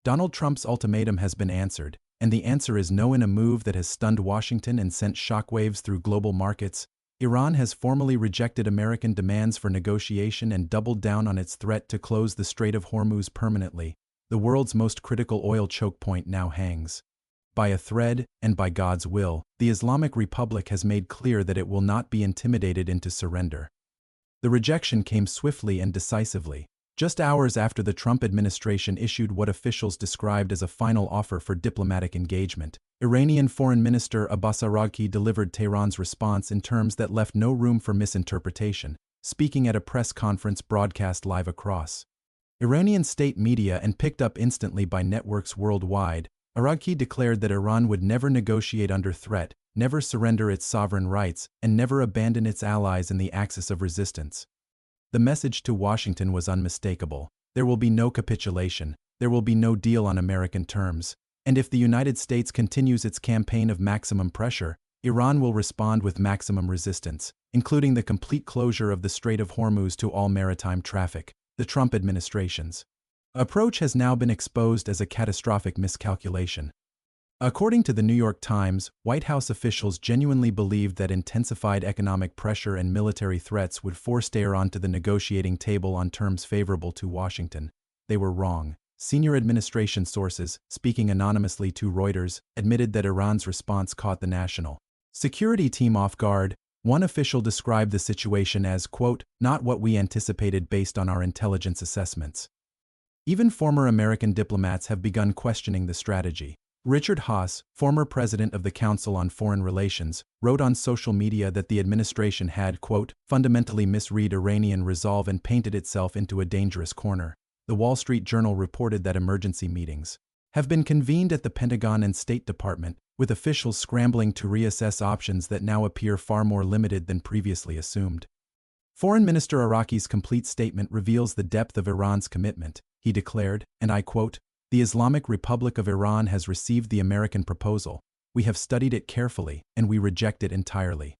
Donald Trump's ultimatum has been answered, and the answer is no. In a move that has stunned Washington and sent shockwaves through global markets, Iran has formally rejected American demands for negotiation and doubled down on its threat to close the Strait of Hormuz permanently. The world's most critical oil choke point now hangs by a thread, and by God's will, the Islamic Republic has made clear that it will not be intimidated into surrender. The rejection came swiftly and decisively, just hours after the Trump administration issued what officials described as a final offer for diplomatic engagement. Iranian Foreign Minister Abbas Araghchi delivered Tehran's response in terms that left no room for misinterpretation, speaking at a press conference broadcast live across Iranian state media and picked up instantly by networks worldwide. Araghchi declared that Iran would never negotiate under threat, never surrender its sovereign rights, and never abandon its allies in the axis of resistance. The message to Washington was unmistakable. There will be no capitulation, there will be no deal on American terms, and if the United States continues its campaign of maximum pressure, Iran will respond with maximum resistance, including the complete closure of the Strait of Hormuz to all maritime traffic. The Trump administration's approach has now been exposed as a catastrophic miscalculation. According to the New York Times, White House officials genuinely believed that intensified economic pressure and military threats would force Tehran to the negotiating table on terms favorable to Washington. They were wrong. Senior administration sources, speaking anonymously to Reuters, admitted that Iran's response caught the national security team off guard. One official described the situation as, quote, "not what we anticipated based on our intelligence assessments." Even former American diplomats have begun questioning the strategy. Richard Haass, former president of the Council on Foreign Relations, wrote on social media that the administration had, quote, "fundamentally misread Iranian resolve and painted itself into a dangerous corner." The Wall Street Journal reported that emergency meetings have been convened at the Pentagon and State Department, with officials scrambling to reassess options that now appear far more limited than previously assumed. Foreign Minister Araghchi's complete statement reveals the depth of Iran's commitment. He declared, and I quote, "The Islamic Republic of Iran has received the American proposal. We have studied it carefully, and we reject it entirely.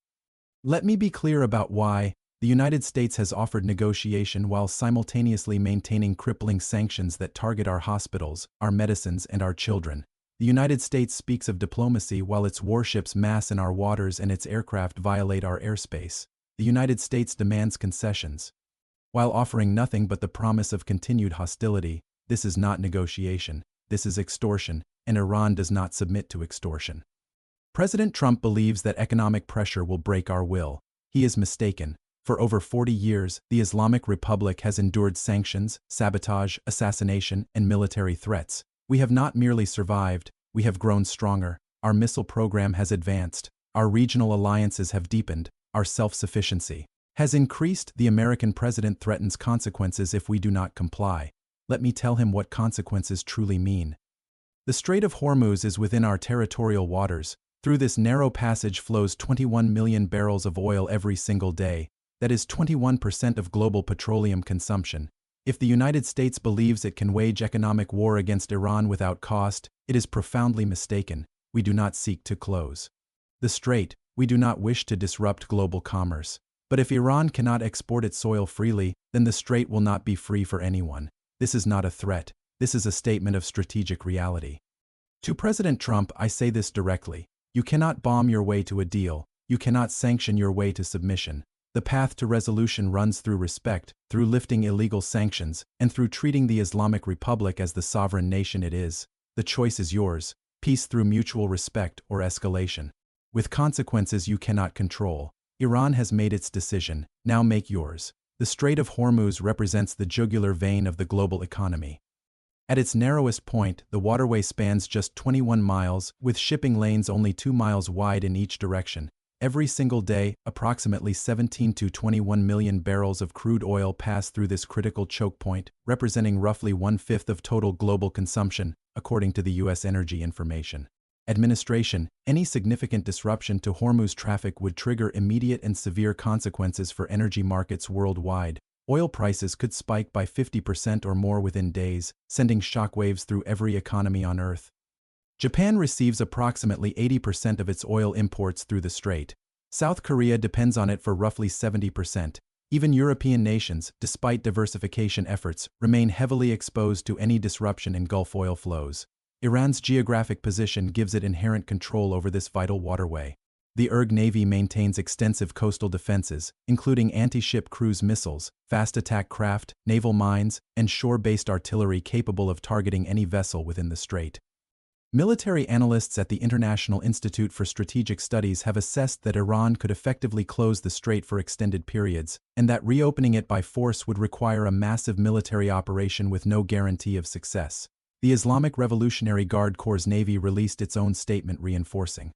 Let me be clear about why. The United States has offered negotiation while simultaneously maintaining crippling sanctions that target our hospitals, our medicines, and our children. The United States speaks of diplomacy while its warships mass in our waters and its aircraft violate our airspace. The United States demands concessions while offering nothing but the promise of continued hostility. This is not negotiation, this is extortion, and Iran does not submit to extortion." President Trump believes that economic pressure will break our will. He is mistaken. For over 40 years, the Islamic Republic has endured sanctions, sabotage, assassination, and military threats. We have not merely survived, we have grown stronger. Our missile program has advanced. Our regional alliances have deepened. Our self-sufficiency has increased. The American president threatens consequences if we do not comply. Let me tell him what consequences truly mean. The Strait of Hormuz is within our territorial waters. Through this narrow passage flows 21 million barrels of oil every single day. That is 21% of global petroleum consumption. If the United States believes it can wage economic war against Iran without cost, it is profoundly mistaken. We do not seek to close the strait. We do not wish to disrupt global commerce. But if Iran cannot export its oil freely, then the strait will not be free for anyone. This is not a threat. This is a statement of strategic reality. To President Trump, I say this directly. You cannot bomb your way to a deal. You cannot sanction your way to submission. The path to resolution runs through respect, through lifting illegal sanctions, and through treating the Islamic Republic as the sovereign nation it is. The choice is yours. Peace through mutual respect or escalation, with consequences you cannot control. Iran has made its decision. Now make yours. The Strait of Hormuz represents the jugular vein of the global economy. At its narrowest point, the waterway spans just 21 miles, with shipping lanes only 2 miles wide in each direction. Every single day, approximately 17 to 21 million barrels of crude oil pass through this critical choke point, representing roughly 1/5 of total global consumption, according to the U.S. Energy Information Administration. Any significant disruption to Hormuz traffic would trigger immediate and severe consequences for energy markets worldwide. Oil prices could spike by 50% or more within days, sending shockwaves through every economy on Earth. Japan receives approximately 80% of its oil imports through the strait. South Korea depends on it for roughly 70%. Even European nations, despite diversification efforts, remain heavily exposed to any disruption in Gulf oil flows. Iran's geographic position gives it inherent control over this vital waterway. The Irg Navy maintains extensive coastal defenses, including anti-ship cruise missiles, fast attack craft, naval mines, and shore-based artillery capable of targeting any vessel within the strait. Military analysts at the International Institute for Strategic Studies have assessed that Iran could effectively close the strait for extended periods, and that reopening it by force would require a massive military operation with no guarantee of success. The Islamic Revolutionary Guard Corps' Navy released its own statement reinforcing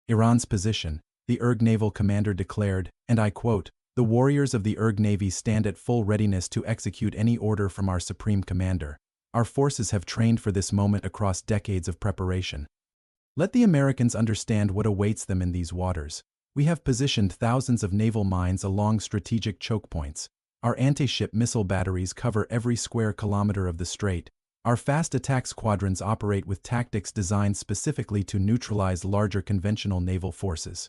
Iran's position. The Irg naval commander declared, and I quote, "The warriors of the Irg Navy stand at full readiness to execute any order from our supreme commander. Our forces have trained for this moment across decades of preparation. Let the Americans understand what awaits them in these waters. We have positioned thousands of naval mines along strategic choke points. Our anti-ship missile batteries cover every square kilometer of the strait. Our fast attack squadrons operate with tactics designed specifically to neutralize larger conventional naval forces.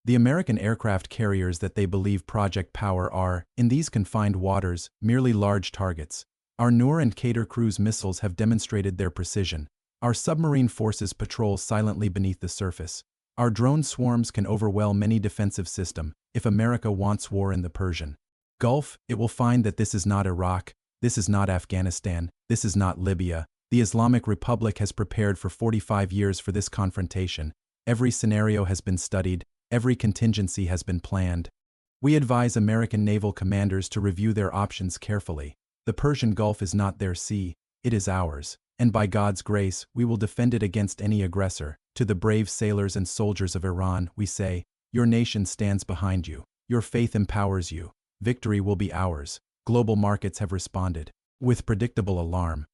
The American aircraft carriers that they believe Project Power are, in these confined waters, merely large targets. Our Noor and Qader cruise missiles have demonstrated their precision. Our submarine forces patrol silently beneath the surface. Our drone swarms can overwhelm any defensive system. If America wants war in the Persian Gulf, it will find that this is not Iraq, this is not Afghanistan, this is not Libya. The Islamic Republic has prepared for 45 years for this confrontation. Every scenario has been studied, every contingency has been planned. We advise American naval commanders to review their options carefully. The Persian Gulf is not their sea, it is ours, and by God's grace, we will defend it against any aggressor. To the brave sailors and soldiers of Iran, we say, your nation stands behind you. Your faith empowers you. Victory will be ours. Global markets have responded with predictable alarm.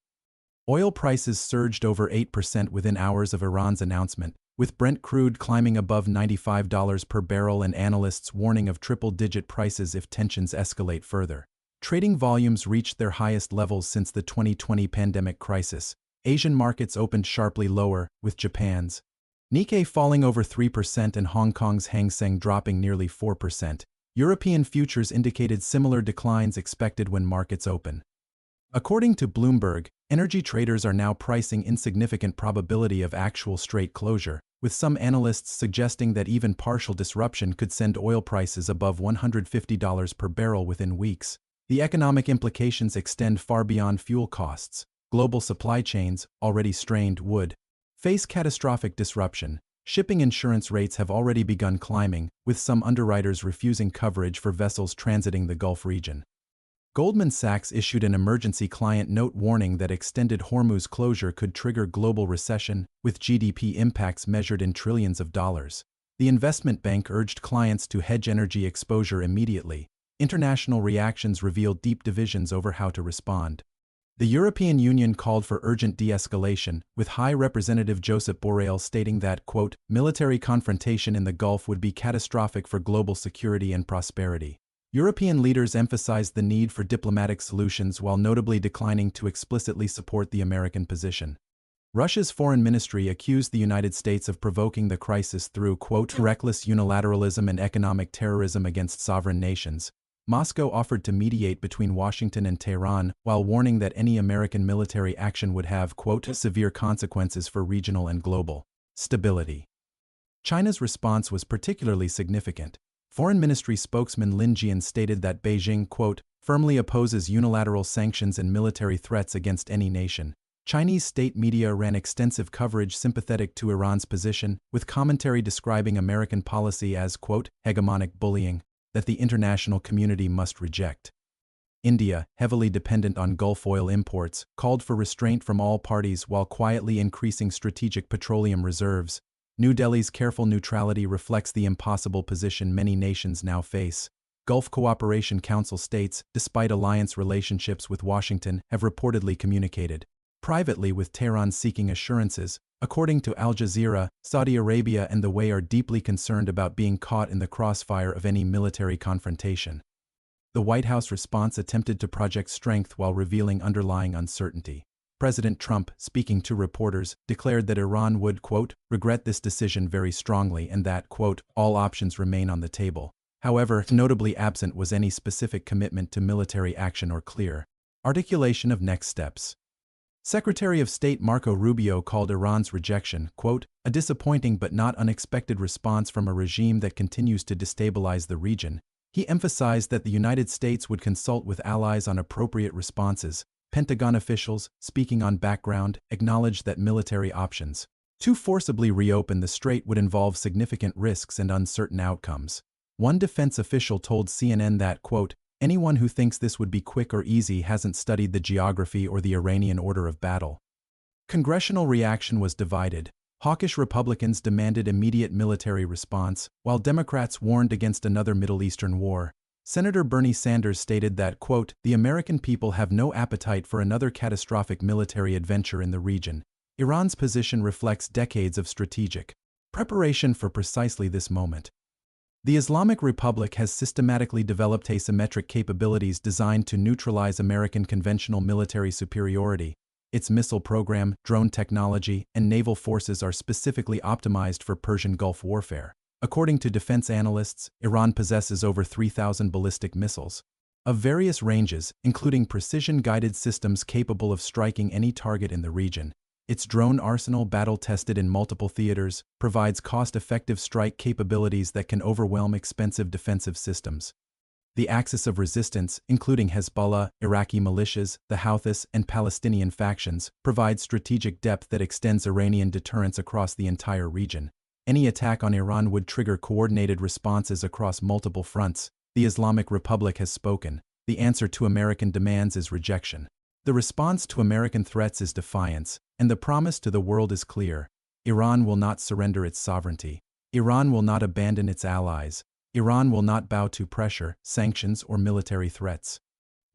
Oil prices surged over 8% within hours of Iran's announcement, with Brent crude climbing above $95 per barrel and analysts warning of triple-digit prices if tensions escalate further. Trading volumes reached their highest levels since the 2020 pandemic crisis. Asian markets opened sharply lower, with Japan's Nikkei falling over 3% and Hong Kong's Hang Seng dropping nearly 4%. European futures indicated similar declines expected when markets open. According to Bloomberg, energy traders are now pricing insignificant probability of actual strait closure, with some analysts suggesting that even partial disruption could send oil prices above $150 per barrel within weeks. The economic implications extend far beyond fuel costs. Global supply chains, already strained, would face catastrophic disruption. Shipping insurance rates have already begun climbing, with some underwriters refusing coverage for vessels transiting the Gulf region. Goldman Sachs issued an emergency client note warning that extended Hormuz closure could trigger global recession, with GDP impacts measured in trillions of dollars. The investment bank urged clients to hedge energy exposure immediately. International reactions revealed deep divisions over how to respond. The European Union called for urgent de-escalation, with High Representative Josep Borrell stating that, quote, military confrontation in the Gulf would be catastrophic for global security and prosperity. European leaders emphasized the need for diplomatic solutions while notably declining to explicitly support the American position. Russia's foreign ministry accused the United States of provoking the crisis through, quote, reckless unilateralism and economic terrorism against sovereign nations. Moscow offered to mediate between Washington and Tehran, while warning that any American military action would have, quote, severe consequences for regional and global stability. China's response was particularly significant. Foreign Ministry spokesman Lin Jian stated that Beijing, quote, firmly opposes unilateral sanctions and military threats against any nation. Chinese state media ran extensive coverage sympathetic to Iran's position, with commentary describing American policy as, quote, hegemonic bullying, that the international community must reject. India, heavily dependent on Gulf oil imports, called for restraint from all parties while quietly increasing strategic petroleum reserves. New Delhi's careful neutrality reflects the impossible position many nations now face. Gulf Cooperation Council states, despite alliance relationships with Washington, have reportedly communicated privately with Tehran seeking assurances. According to Al Jazeera, Saudi Arabia and the UAE are deeply concerned about being caught in the crossfire of any military confrontation. The White House response attempted to project strength while revealing underlying uncertainty. President Trump, speaking to reporters, declared that Iran would, quote, regret this decision very strongly and that, quote, all options remain on the table. However, notably absent was any specific commitment to military action or clear articulation of next steps. Secretary of State Marco Rubio called Iran's rejection, quote, "a disappointing but not unexpected response from a regime that continues to destabilize the region." He emphasized that the United States would consult with allies on appropriate responses. Pentagon officials, speaking on background, acknowledged that military options to forcibly reopen the strait would involve significant risks and uncertain outcomes. One defense official told CNN that, quote, "anyone who thinks this would be quick or easy hasn't studied the geography or the Iranian order of battle." Congressional reaction was divided. Hawkish Republicans demanded immediate military response, while Democrats warned against another Middle Eastern war. Senator Bernie Sanders stated that, quote, "the American people have no appetite for another catastrophic military adventure in the region." Iran's position reflects decades of strategic preparation for precisely this moment. The Islamic Republic has systematically developed asymmetric capabilities designed to neutralize American conventional military superiority. Its missile program, drone technology, and naval forces are specifically optimized for Persian Gulf warfare. According to defense analysts, Iran possesses over 3,000 ballistic missiles of various ranges, including precision-guided systems capable of striking any target in the region. Its drone arsenal, battle-tested in multiple theaters, provides cost-effective strike capabilities that can overwhelm expensive defensive systems. The axis of resistance, including Hezbollah, Iraqi militias, the Houthis, and Palestinian factions, provides strategic depth that extends Iranian deterrence across the entire region. Any attack on Iran would trigger coordinated responses across multiple fronts. The Islamic Republic has spoken. The answer to American demands is rejection. The response to American threats is defiance, and the promise to the world is clear. Iran will not surrender its sovereignty. Iran will not abandon its allies. Iran will not bow to pressure, sanctions, or military threats.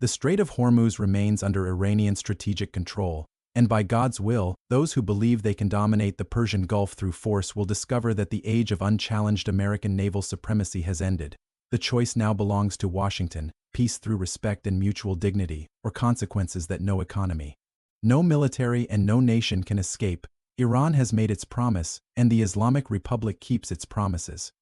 The Strait of Hormuz remains under Iranian strategic control, and by God's will, those who believe they can dominate the Persian Gulf through force will discover that the age of unchallenged American naval supremacy has ended. The choice now belongs to Washington: peace through respect and mutual dignity, or consequences that no economy, no military, and no nation can escape. Iran has made its promise, and the Islamic Republic keeps its promises.